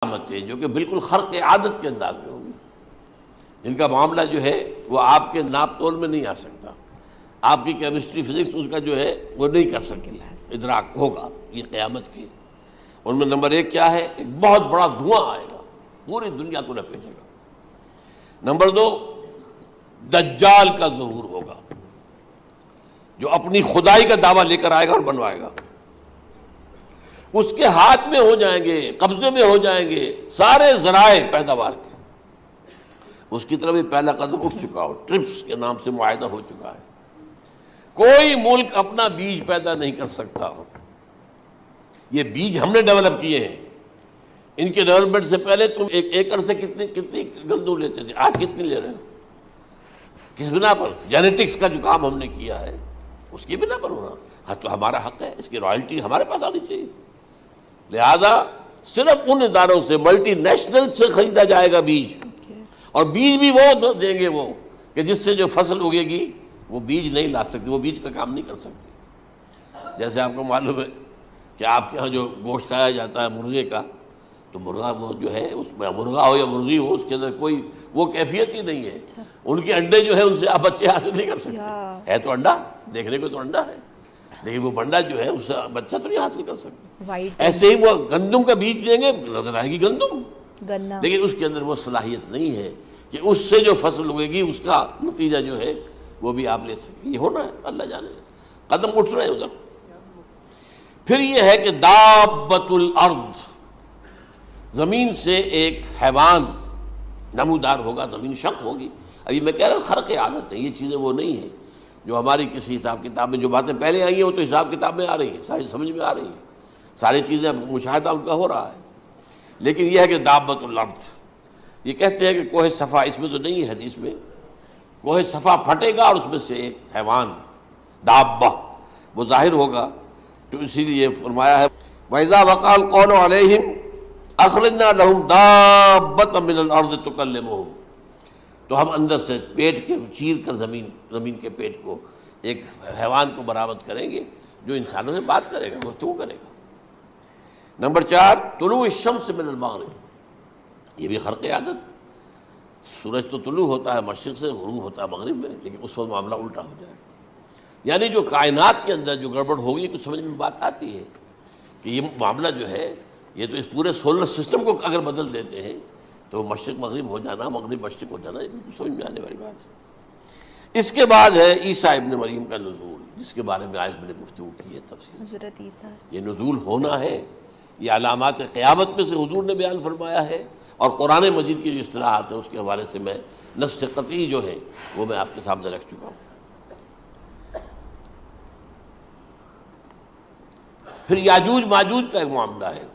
علامتیں جو کہ بالکل خرق عادت کے انداز میں ہوگی، جن کا معاملہ جو ہے وہ آپ کے ناپ تول میں نہیں آ سکتا، آپ کی کیمسٹری فزکس اس کا جو ہے وہ نہیں کر سکے، ادراک ہوگا یہ قیامت کی۔ ان میں نمبر ایک کیا ہے؟ ایک بہت بڑا دھواں آئے گا، پوری دنیا کو لپیٹے گا۔ نمبر دو، دجال کا ظہور ہوگا جو اپنی خدائی کا دعویٰ لے کر آئے گا اور بنوائے گا۔ اس کے ہاتھ میں ہو جائیں گے، قبضے میں ہو جائیں گے سارے ذرائع پیداوار کے۔ اس کی طرف بھی پہلا قدم اٹھ چکا ہو، ٹرپس کے نام سے معاہدہ ہو چکا ہے۔ کوئی ملک اپنا بیج پیدا نہیں کر سکتا ہو، یہ بیج ہم نے ڈیولپ کیے ہیں۔ ان کے ڈیولپمنٹ سے پہلے تم ایک ایکڑ سے کتنی گندم لیتے تھے، آج کتنی لے رہے ہو؟ کس بنا پر؟ جینیٹکس کا جو کام ہم نے کیا ہے اس کی بنا پر ہو رہا۔ ہاں تو ہمارا حق ہے، اس کی رائلٹی ہمارے پاس آنی چاہیے۔ لہذا صرف ان اداروں سے، ملٹی نیشنل سے خریدا جائے گا بیج، اور بیج بھی وہ دیں گے وہ کہ جس سے جو فصل اگے گی وہ بیج نہیں لا سکتی، وہ بیج کا کام نہیں کر سکتی۔ جیسے آپ کو معلوم ہے کہ آپ کے ہاں جو گوشت کھایا جاتا ہے مرغے کا، تو مرغا وہ جو ہے اس میں مرغا ہو یا مرغی ہو، اس کے اندر کوئی وہ کیفیت ہی نہیں ہے۔ ان کے انڈے جو ہے ان سے آپ بچے حاصل نہیں کر سکتے، ہے تو انڈا، دیکھنے کو تو انڈا ہے، لیکن وہ بنڈا جو ہے اس سے بچہ تو نہیں حاصل کر سکتے۔ ایسے ہی وہ گندم کا بیج دیں گے، نظر آئے گی گندم، لیکن اس کے اندر وہ صلاحیت نہیں ہے کہ اس سے جو فصل اگے گی اس کا نتیجہ جو ہے وہ بھی آپ لے سکیں۔ یہ ہونا ہے، اللہ جانے، قدم اٹھ رہے ہیں ادھر۔ پھر یہ ہے کہ دابۃ الارض، زمین سے ایک حیوان نمودار ہوگا، زمین شق ہوگی۔ ابھی میں کہہ رہا ہوں خرق عادت ہے، یہ چیزیں وہ نہیں ہیں جو ہماری کسی حساب کتاب میں جو باتیں پہلے آئی ہیں وہ تو حساب کتاب میں آ رہی ہیں، ساری سمجھ میں آ رہی ہیں، ساری چیزیں مشاہدہ ان کا ہو رہا ہے۔ لیکن یہ ہے کہ دابۃ الارض، یہ کہتے ہیں کہ کوہ صفا، اس میں تو نہیں ہے حدیث میں، کوہ صفا پھٹے گا اور اس میں سے ایک حیوان دابہ وہ ظاہر ہوگا، تو اسی لیے فرمایا ہے وَإِذَا وَقَعَ الْقَوْلُ عَلَيْهِمْ أَخْرَجْنَا لَهُمْ دَابَّةً مِّنَ الْأَرْضِ تُكَلِّمُهُمْ، تو ہم اندر سے پیٹ کے چیر کر زمین کے پیٹ کو ایک حیوان کو برآمد کریں گے جو انسانوں سے بات کرے گا، گفتگو کرے گا۔ نمبر 4، طلوع الشمس من المغرب، یہ بھی خرق عادت۔ سورج تو طلوع ہوتا ہے مشرق سے، غروب ہوتا ہے مغرب میں، لیکن اس وقت معاملہ الٹا ہو جائے، یعنی جو کائنات کے اندر جو گڑبڑ ہوگی کچھ سمجھ میں بات آتی ہے کہ یہ معاملہ جو ہے یہ تو اس پورے سولر سسٹم کو اگر بدل دیتے ہیں تو مشرق مغرب ہو جانا، مغرب مشرق ہو جانا، یہ بالکل سمجھ میں آنے والی بات ہے۔ اس کے بعد ہے عیسیٰ ابن مریم کا نزول، جس کے بارے میں آج میں نے گفتگو کی ہے تفصیل۔ حضرت عیسیٰ یہ نزول ہونا ہے، یہ علامات قیامت میں سے حضور نے بیان فرمایا ہے، اور قرآن مجید کی جو اصطلاحات ہیں اس کے حوالے سے میں نص قطعی جو ہے وہ میں آپ کے سامنے رکھ چکا ہوں۔ پھر یاجوج ماجوج کا ایک معاملہ ہے،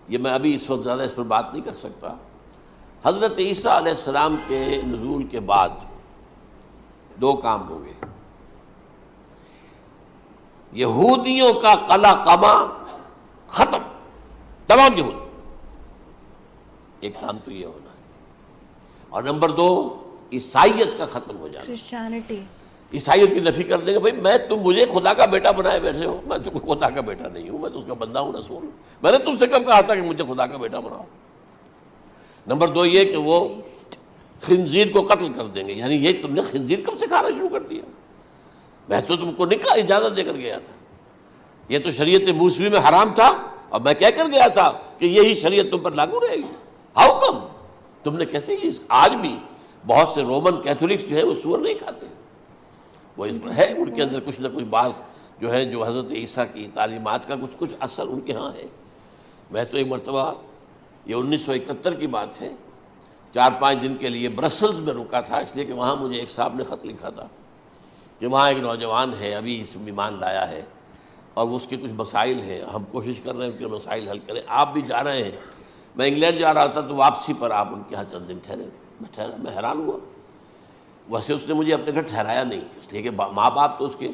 یہ میں ابھی اس وقت زیادہ اس پر بات نہیں کر سکتا۔ حضرت عیسیٰ علیہ السلام کے نزول کے بعد دو کام ہوں گے، یہودیوں کا قلع قمع ختم، تمام یہود، ایک کام تو یہ ہونا ہے، اور نمبر 2 عیسائیت کا ختم ہو جانا، کرسچینٹی، عیسائیت کی نفی کر دیں گے، بھائی تم مجھے خدا کا بیٹا بنائے بیٹھے ہو، میں تم خدا کا بیٹا نہیں ہوں، میں تو اس کا بندہ ہوں، رسول ہوں، میں نے تم سے کب کہا تھا کہ مجھے خدا کا بیٹا بناؤ۔ نمبر 2 یہ کہ وہ خنزیر کو قتل کر دیں گے، یعنی یہ تم نے خنزیر کب سے کھانا شروع کر دیا؟ میں تو تم کو نکاح اجازت دے کر گیا تھا، یہ تو شریعت موسوی میں حرام تھا، اور میں کہہ کر گیا تھا کہ یہی شریعت تم پر لاگو رہے گی، ہاؤ کم تم نے کیسے یہ؟ آج بھی بہت سے رومن کیتھولکس جو ہے وہ سور نہیں کھاتے، وہ ہے ان کے اندر کچھ نہ کچھ بعض جو ہے جو حضرت عیسیٰ کی تعلیمات کا کچھ اثر ان کے ہاں ہے۔ میں تو ایک مرتبہ، یہ 1971 کی بات ہے، 4-5 دن کے لیے برسلز میں رکا تھا، اس لیے کہ وہاں مجھے ایک صاحب نے خط لکھا تھا کہ وہاں ایک نوجوان ہے، ابھی اس ایمان لایا ہے، اور اس کے کچھ مسائل ہیں، ہم کوشش کر رہے ہیں ان کے مسائل حل کریں، آپ بھی جا رہے ہیں۔ میں انگلینڈ جا رہا تھا تو واپسی پر آپ ان کے یہاں چند دن ٹھہرے، میں حیران ہوا، ویسے اس نے مجھے اپنے گھر ٹھہرایا نہیں، اس لیے کہ ماں باپ تو اس کے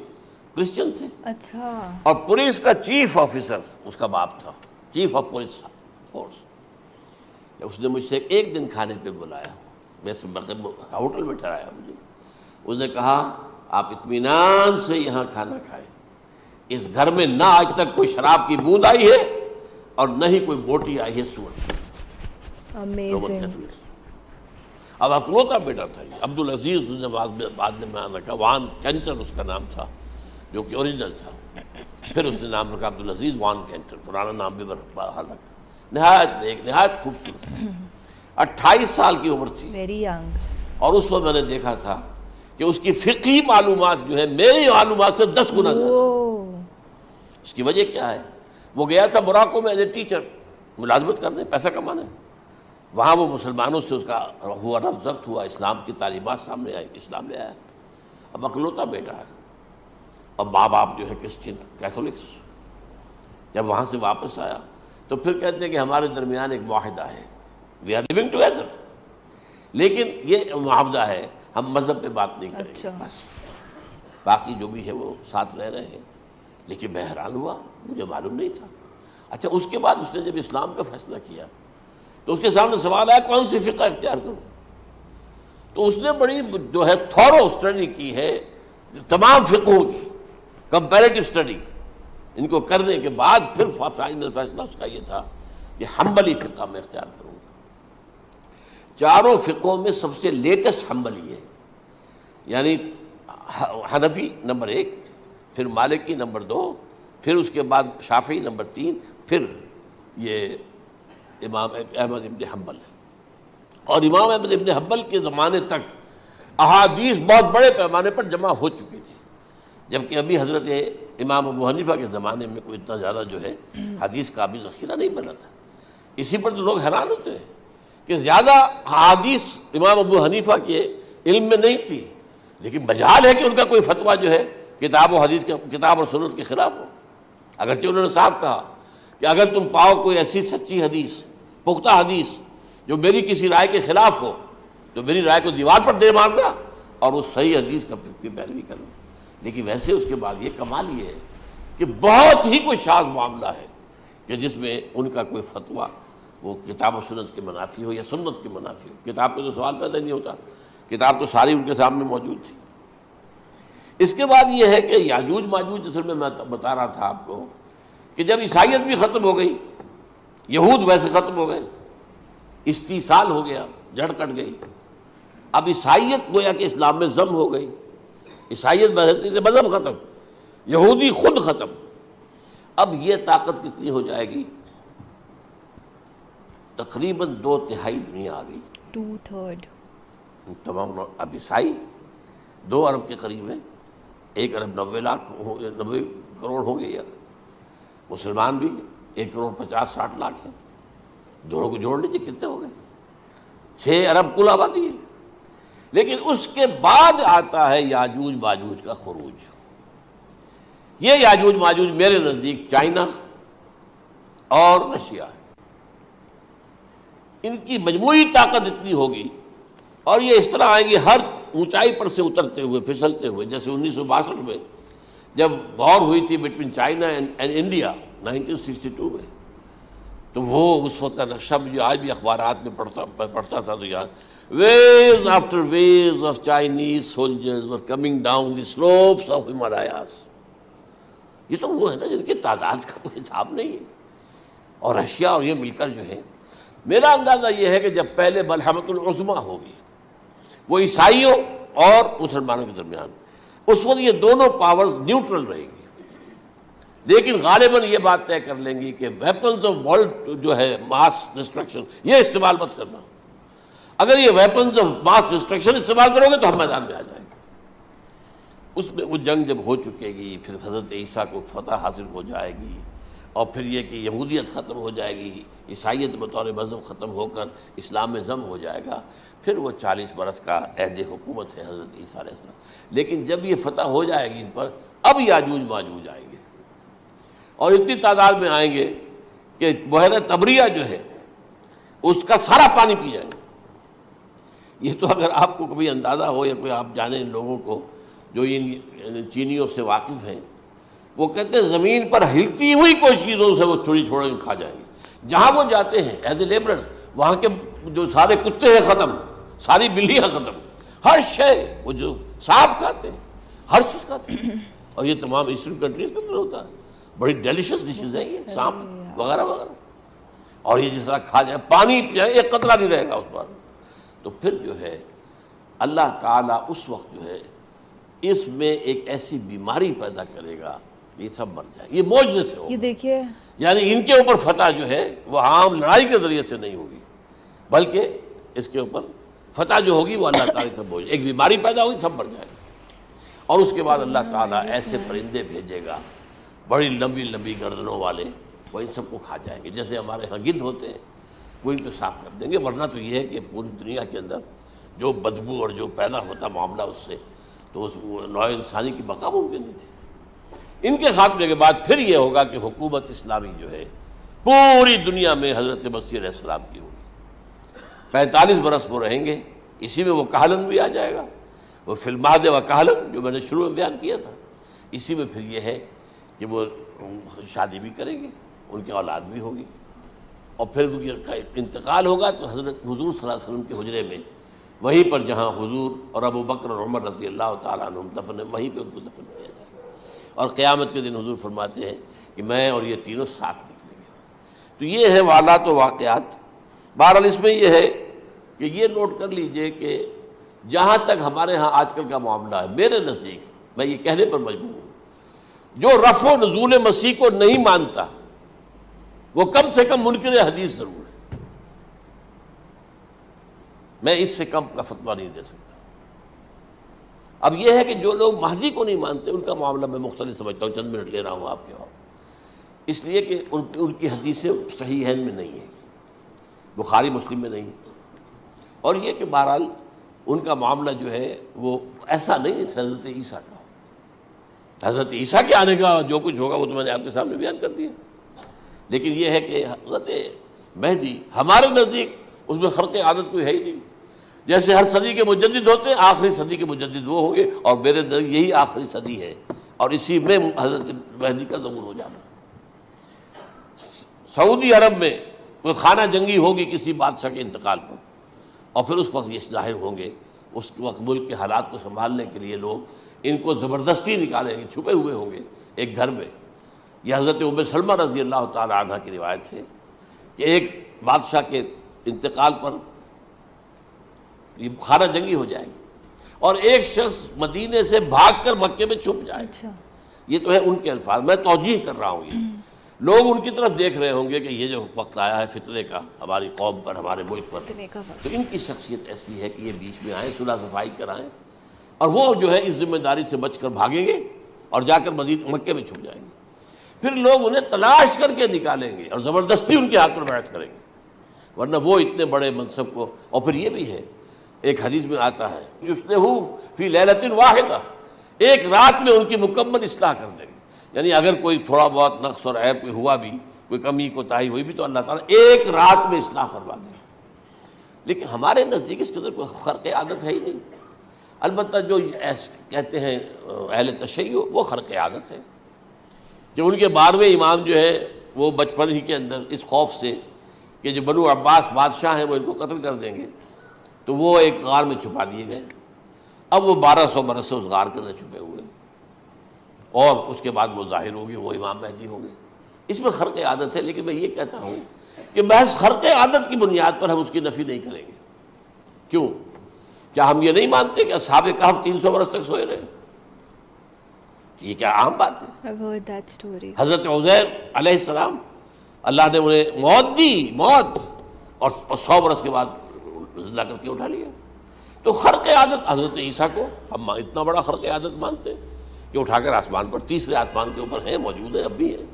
کرسچن تھے، اچھا، اور پولیس کا چیف آفیسر اس کا باپ تھا، چیف آف پولیس فورس۔ اس نے مجھ سے ایک دن کھانے پہ بلایا، ویسے ہوٹل میں ٹھہرایا مجھے، اس نے کہا آپ اطمینان سے یہاں کھانا کھائیں، اس گھر میں نہ آج تک کوئی شراب کی بوند آئی ہے اور نہ ہی کوئی بوٹی آئی ہے سور۔ Amazing. اب اکلوتا بیٹا تھا یہ عبدالعزیز، نے بعد میں بیان رکھا، وان کینٹر اس کا نام تھا جو کہ اوریجنل تھا، پھر اس نے نام رکھا عبدالعزیز وان کینٹر، پرانا نام بھی باہر رکھا. نہایت نیک، نہایت خوبصورت، 28 سال کی عمر تھی، Very young. اور اس وقت میں نے دیکھا تھا کہ اس کی فقہی معلومات جو ہے میری معلومات سے 10 گنا زیادہ. Oh. اس کی وجہ کیا ہے؟ وہ گیا تھا موراکو میں ایز اے ٹیچر، ملازمت کرنے، پیسہ کمانے. وہاں وہ مسلمانوں سے اس کا ہوا رفت ضبط ہوا، اسلام کی تعلیمات سامنے آئی، اسلام لے آیا. اب اکلوتا بیٹا ہے، اور ماں باپ جو ہے کرسچن کیتھولکس. جب وہاں سے واپس آیا تو پھر کہتے ہیں کہ ہمارے درمیان ایک معاہدہ ہے، وی آر لیونگ ٹوگیدر، لیکن یہ معاہدہ ہے ہم مذہب پہ بات نہیں کریں گے، بس باقی جو بھی ہے وہ ساتھ رہ رہے ہیں. لیکن میں حیران ہوا، مجھے معلوم نہیں تھا. اچھا اس کے بعد اس نے جب اسلام کا فیصلہ کیا تو اس کے سامنے سوال آیا کون سی فقہ اختیار کروں. تو اس نے بڑی جو ہے تھورو اسٹڈی کی ہے تمام فقہوں کی، کمپیریٹو اسٹڈی. ان کو کرنے کے بعد پھر فائنل فیصلہ اس کا یہ تھا کہ حنبلی فقہ میں اختیار کروں گا. چاروں فقہوں میں سب سے لیٹسٹ حنبلی ہے، یعنی حنفی نمبر 1، پھر مالکی نمبر 2، پھر اس کے بعد شافعی نمبر 3، پھر یہ امام احمد ابن حنبل ہے. اور امام احمد ابن حنبل کے زمانے تک احادیث بہت بڑے پیمانے پر جمع ہو چکی تھی، جبکہ ابھی حضرت امام ابو حنیفہ کے زمانے میں کوئی اتنا زیادہ جو ہے حدیث کا بھی ذخیرہ نہیں بنا تھا. اسی پر تو لوگ حیران ہوتے ہیں کہ زیادہ حدیث امام ابو حنیفہ کے علم میں نہیں تھی، لیکن مجال ہے کہ ان کا کوئی فتویٰ جو ہے کتاب و حدیث کے، کتاب اور سنت کے خلاف ہو. اگرچہ انہوں نے صاف کہا کہ اگر تم پاؤ کوئی ایسی سچی حدیث، پختہ حدیث جو میری کسی رائے کے خلاف ہو تو میری رائے کو دیوار پر دے مارنا اور اس صحیح حدیث کی پیروی کرنا. لیکن ویسے اس کے بعد یہ کمال یہ ہے کہ بہت ہی کوئی شاذ معاملہ ہے کہ جس میں ان کا کوئی فتویٰ وہ کتاب و سنت کے منافی ہو یا سنت کے منافی ہو. کتاب پہ تو سوال پیدا نہیں ہوتا، کتاب تو ساری ان کے سامنے موجود تھی. اس کے بعد یہ ہے کہ یاجوج ماجوج، اصل میں بتا رہا تھا آپ کو کہ جب عیسائیت بھی ختم ہو گئی، یہود ویسے ختم ہو گئے، استیصال ہو گیا، جڑ کٹ گئی. اب عیسائیت گویا کہ اسلام میں ضم ہو گئی. عیسائیت بہتری سے مذہب ختم، یہودی خود ختم. اب یہ طاقت کتنی ہو جائے گی؟ تقریباً 2/3 دنیا آ گئی، 2/3 تمام. اب عیسائی 2 ارب کے قریب ہیں، 1 ارب 90 کروڑ ہوں گے، یا مسلمان بھی 1 کروڑ 50-60 لاکھ ہیں. دونوں کو جوڑ لیجیے کتنے ہو گئے؟ 6 ارب کل آبادی ہے. لیکن اس کے بعد آتا ہے یاجوج ماجوج کا خروج. یہ یاجوج ماجوج میرے نزدیک چائنا اور رشیا ہے. ان کی مجموعی طاقت اتنی ہوگی اور یہ اس طرح آئیں گے ہر اونچائی پر سے اترتے ہوئے، پھسلتے ہوئے. جیسے 1962 میں جب وار ہوئی تھی بٹوین چائنا اینڈ انڈیا 1962 میں، تو وہ اس وقت کا نقشہ جو آج بھی اخبارات میں پڑھتا تھا تو یاد، waves after waves of Chinese soldiers were coming down the slopes of Himalayas. یہ تو وہ ہے نا جن کی تعداد کا کوئی حساب نہیں ہے. اور رشیا اور یہ مل کر جو ہے، میرا اندازہ یہ ہے کہ جب پہلے ملحمۃ العظمیٰ ہوگی وہ عیسائیوں اور مسلمانوں کے درمیان، اس وقت یہ دونوں پاورز نیوٹرل رہیں گی. لیکن غالباً یہ بات طے کر لیں گی کہ ویپنز آف ورلڈ جو ہے ماس ڈسٹرکشن، یہ استعمال مت کرنا. اگر یہ ویپنز آف ماس ڈسٹرکشن استعمال کرو گے تو ہم میدان میں آ جائیں گے. اس میں وہ جنگ جب ہو چکے گی، پھر حضرت عیسیٰ کو فتح حاصل ہو جائے گی، اور پھر یہ کہ یہودیت ختم ہو جائے گی، عیسائیت بطور مذہب ختم ہو کر اسلام میں ضم ہو جائے گا. پھر وہ 40 برس کا عہد حکومت ہے حضرت عیسیٰ علیہ السلام. لیکن جب یہ فتح ہو جائے گی ان پر، اب یاجوج ماجوج آئیں گے اور اتنی تعداد میں آئیں گے کہ بحیرہ طبریہ جو ہے اس کا سارا پانی پی جائیں گے. یہ تو اگر آپ کو کبھی اندازہ ہو یا کوئی آپ جانیں ان لوگوں کو جو ان چینیوں سے واقف ہیں، وہ کہتے ہیں زمین پر ہلتی ہوئی کوئی چیزوں سے وہ چوری چھوڑ کے کھا جائیں گے. جہاں وہ جاتے ہیں ایز اے لیبرر، وہاں کے جو سارے کتے ہیں ختم، ساری بلیاں ختم، ہر شے، وہ جو سانپ کھاتے ہیں، ہر چیز کھاتے ہیں. اور یہ تمام ایسٹرن کنٹریز کے اندر ہوتا ہے. بڑی ڈیلیشس ڈشز ہیں یہ سانپ وغیرہ وغیرہ. اور یہ جس طرح کھا جائے، پانی پی جائے، ایک قطرہ نہیں رہے گا اس پر، تو پھر جو ہے اللہ تعالیٰ اس وقت جو ہے اس میں ایک ایسی بیماری پیدا کرے گا، یہ سب مر جائے. یہ معجزے سے ہوگا. یہ دیکھیے یعنی ان کے اوپر فتح جو ہے وہ عام لڑائی کے ذریعے سے نہیں ہوگی، بلکہ اس کے اوپر فتح جو ہوگی وہ اللہ تعالیٰ سے ہوگی. ایک بیماری پیدا ہوگی، سب مر جائے گا. اور اس کے بعد اللہ تعالیٰ ایسے پرندے بھیجے گا بڑی لمبی لمبی گردنوں والے، وہ ان سب کو کھا جائیں گے. جیسے ہمارے ہاں گدھ ہوتے ہیں وہ ان کو صاف کر دیں گے. ورنہ تو یہ ہے کہ پوری دنیا کے اندر جو بدبو اور جو پیدا ہوتا معاملہ اس سے، تو اس نوع انسانی کی بقا ممکن نہیں تھی. ان کے خاتمے کے بعد پھر یہ ہوگا کہ حکومت اسلامی جو ہے پوری دنیا میں حضرت مسیح علیہ السلام کی ہوگی. 45 برس وہ رہیں گے. اسی میں وہ کہلن بھی آ جائے گا، وہ فی المہد و کہلن جو میں نے شروع میں بیان کیا تھا. اسی میں پھر یہ ہے کہ وہ شادی بھی کریں گے، ان کی اولاد بھی ہوگی، اور پھر ان کا انتقال ہوگا تو حضرت حضور صلی اللہ علیہ وسلم کے حجرے میں، وہیں پر جہاں حضور اور ابو بکر اور عمر رضی اللہ تعالیٰ عنہم دفن ہیں، وہیں پہ ان کو دفن کیا جائے گا. اور قیامت کے دن حضور فرماتے ہیں کہ میں اور یہ تینوں ساتھ نکلیں گے. تو یہ ہے حالات و واقعات. بہرحال اس میں یہ ہے کہ یہ نوٹ کر لیجئے کہ جہاں تک ہمارے ہاں آج کل کا معاملہ ہے، میرے نزدیک میں یہ کہنے پر مجبور ہوں، جو رفع و نزول مسیح کو نہیں مانتا وہ کم سے کم منکر حدیث ضرور ہے. میں اس سے کم کا فتویٰ نہیں دے سکتا. اب یہ ہے کہ جو لوگ مہدی کو نہیں مانتے ان کا معاملہ میں مختلف سمجھتا ہوں. چند منٹ لے رہا ہوں آپ کے اور اس لیے کہ ان کی حدیثیں صحیح ہیں میں نہیں ہیں، بخاری مسلم میں نہیں. اور یہ کہ بہرحال ان کا معاملہ جو ہے وہ ایسا نہیں ہے حضرت عیسیٰ کا. حضرت عیسیٰ کے آنے کا جو کچھ ہوگا وہ تو میں نے آپ کے سامنے بیان کر دیا. لیکن یہ ہے کہ حضرت مہدی ہمارے نزدیک اس میں خرق عادت کوئی ہے ہی نہیں. جیسے ہر صدی کے مجدد ہوتے ہیں، آخری صدی کے مجدد وہ ہوں گے، اور میرے نزدیک یہی آخری صدی ہے، اور اسی میں حضرت مہدی کا ظہور ہو جانا. سعودی عرب میں کوئی خانہ جنگی ہوگی کسی بادشاہ کے انتقال پر، اور پھر اس وقت یہ ظاہر ہوں گے. اس وقت ملک کے حالات کو سنبھالنے کے لیے لوگ ان کو زبردستی نکالیں گے، چھپے ہوئے ہوں گے ایک گھر میں. یہ حضرت ام سلمہ رضی اللہ تعالی عنہ کی روایت ہے کہ ایک بادشاہ کے انتقال پر یہ خانہ جنگی ہو جائے گی، اور ایک شخص مدینے سے بھاگ کر مکے میں چھپ جائے. یہ تو ہے ان کے الفاظ، میں توجیہ کر رہا ہوں. یہ لوگ ان کی طرف دیکھ رہے ہوں گے کہ یہ جو وقت آیا ہے فتنے کا ہماری قوم پر، ہمارے ملک پر، تو ان کی شخصیت ایسی ہے کہ یہ بیچ میں آئیں، صلح صفائی کرائیں، اور وہ جو ہے اس ذمہ داری سے بچ کر بھاگیں گے اور جا کر مکے میں چھپ جائیں گے. پھر لوگ انہیں تلاش کر کے نکالیں گے اور زبردستی ان کے ہاتھ پر بیعت کریں گے، ورنہ وہ اتنے بڑے منصب کو. اور پھر یہ بھی ہے، ایک حدیث میں آتا ہے یصلحو فی لیلۃ واحدہ، ایک رات میں ان کی مکمل اصلاح کر دیں گے. یعنی اگر کوئی تھوڑا بہت نقص اور عیب کوئی ہوا بھی، کوئی کمی کوتاہی ہوئی بھی، تو اللہ تعالیٰ ایک رات میں اصلاح کروا دیں گے. لیکن ہمارے نزدیک اس قدر کوئی خرق عادت ہے ہی نہیں. البتہ جو کہتے ہیں اہل تشیع، وہ خرق عادت ہے کہ ان کے 12ویں امام جو ہے وہ بچپن ہی کے اندر اس خوف سے کہ جو بنو عباس بادشاہ ہیں وہ ان کو قتل کر دیں گے، تو وہ ایک غار میں چھپا دیے گئے. اب وہ 1200 برس سے اس غار کے اندر چھپے ہوئے، اور اس کے بعد وہ ظاہر ہوگی، وہ امام مہدی ہوں گے. اس میں خرق عادت ہے. لیکن میں یہ کہتا ہوں کہ محض خرق عادت کی بنیاد پر ہم اس کی نفی نہیں کریں گے. کیوں؟ کیا ہم یہ نہیں مانتے کہ اصحاب کہف 300 برس تک سوئے رہے؟ یہ کیا عام بات ہے؟ حضرت عزیر علیہ السلام اللہ نے انہیں موت دی، موت، اور 100 برس کے بعد زندہ کر کے اٹھا لیا. تو خرق عادت حضرت عیسیٰ کو ہم اتنا بڑا خرق عادت مانتے ہیں کہ اٹھا کر آسمان پر، تیسرے آسمان کے اوپر ہیں، موجود ہیں، اب بھی ہیں.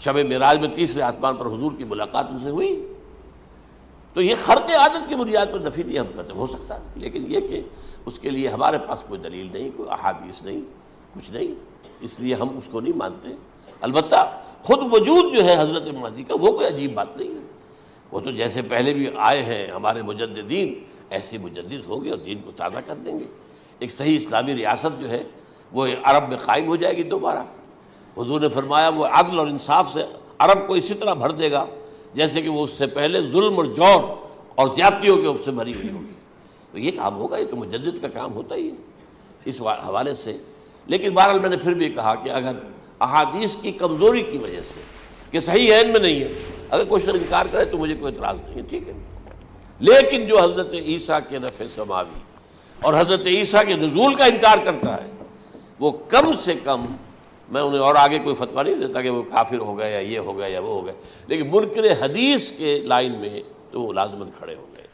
شب معراج میں تیسرے آسمان پر حضور کی ملاقات ان سے ہوئی. تو یہ خرق عادت کی بنیاد پر نفی نہیں ہم کرتے. ہو سکتا ہے، لیکن یہ کہ اس کے لیے ہمارے پاس کوئی دلیل نہیں، کوئی احادیث نہیں، کچھ نہیں، اس لیے ہم اس کو نہیں مانتے. البتہ خود وجود جو ہے حضرت مہدی کا وہ کوئی عجیب بات نہیں ہے. وہ تو جیسے پہلے بھی آئے ہیں ہمارے مجددین، ایسے مجدد ہوں گے اور دین کو تازہ کر دیں گے. ایک صحیح اسلامی ریاست جو ہے وہ عرب میں قائم ہو جائے گی دوبارہ. حضور نے فرمایا وہ عدل اور انصاف سے عرب کو اسی طرح بھر دے گا جیسے کہ وہ اس سے پہلے ظلم اور جور اور زیادتیوں کے سے بھری ہوئی ہوگی. تو یہ کام ہوگا، یہ تو مجدد کا کام ہوتا ہی ہے اس حوالے سے. لیکن بہرحال میں نے پھر بھی کہا کہ اگر احادیث کی کمزوری کی وجہ سے کہ صحیح عین میں نہیں ہے، اگر کوئی شخص انکار کرے تو مجھے کوئی اعتراض نہیں ہے، ٹھیک ہے، لیکن جو حضرت عیسیٰ کے نفع سماوی اور حضرت عیسیٰ کے نزول کا انکار کرتا ہے وہ کم سے کم، میں انہیں اور آگے کوئی فتویٰ نہیں دیتا کہ وہ کافر ہو گئے یا یہ ہو گیا یا وہ ہو گئے، لیکن منکر حدیث کے لائن میں تو وہ لازماً کھڑے ہو گئے۔